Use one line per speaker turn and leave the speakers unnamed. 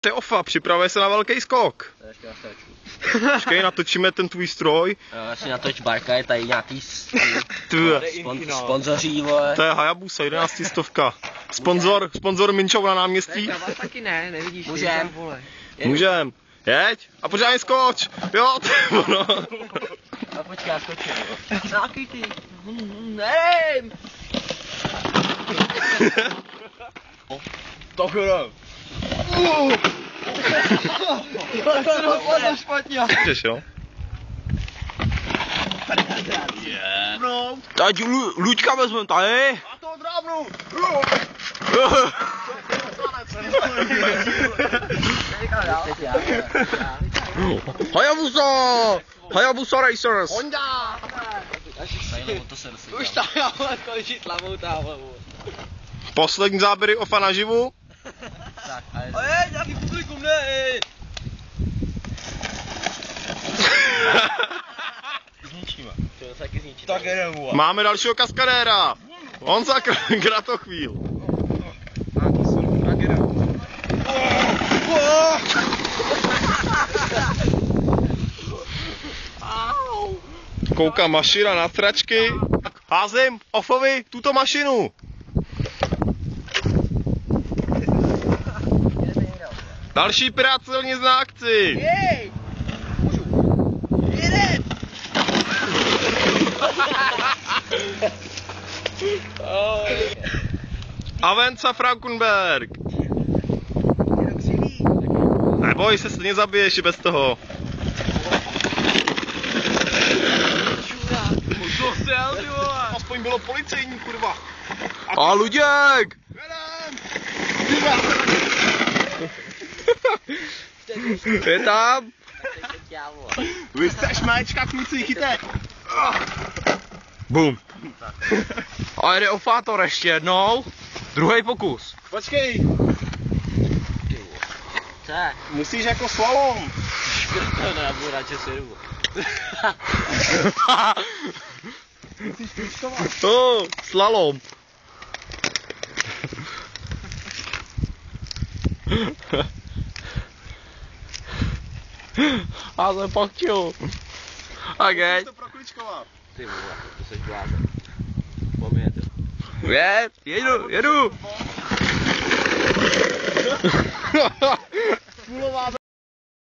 To je Ofa, připravuje se na velký skok. Počkej, natočíme ten tvůj stroj.
Jo, asi natoč Barka, je tady nějaký sponzoří, vole.
To je Hayabusa, 11 stovka. Sponzor Minčov na náměstí.
Taky ne, nevidíš.
Můžem.
Můžem. Jeď a pořádně skoč. Jo, no.
A počkej, já skočím. Nějaký ty. Nevím.
Tak jo. To dopadlo špatně.
Jdeš, jo?
No.
Teď Luďka vezmeme tady.
A to drábnu.
Hayabusa Racers.
Honda. Už tam ale končit lamouta.
Poslední záběry Ofa naživu.
Tak, ale...
nějaký publikum, ne.
Zničíme. To taky zničíme.
Tak jdem, vole.
Máme dalšího kaskadéra. Honza Kratochvíl.
Tak jdem.
Koukám mašina na tračky. Házím Ofovi tuto mašinu. Další pirát silnic na akci.
Jej! Jede!
Avenza Frankenberg. Neboj se, stejně zabiješ i bez toho. Aspoň bylo policejní, kurva. A Luděk! Je tam? Vy jste šmečka, kluci, chytej. Bum. A jde Ofátor ještě jednou. Druhý pokus.
Počkej,
Co je?
musíš jako slalom.
No, já budu radši si jdu.
Musíš kličkovat.
Slalom. A jsem pochčil. A geď.
To prokličkovat.
Ty vole, to seš blázen. Poměj to.
Jedu.
Kulová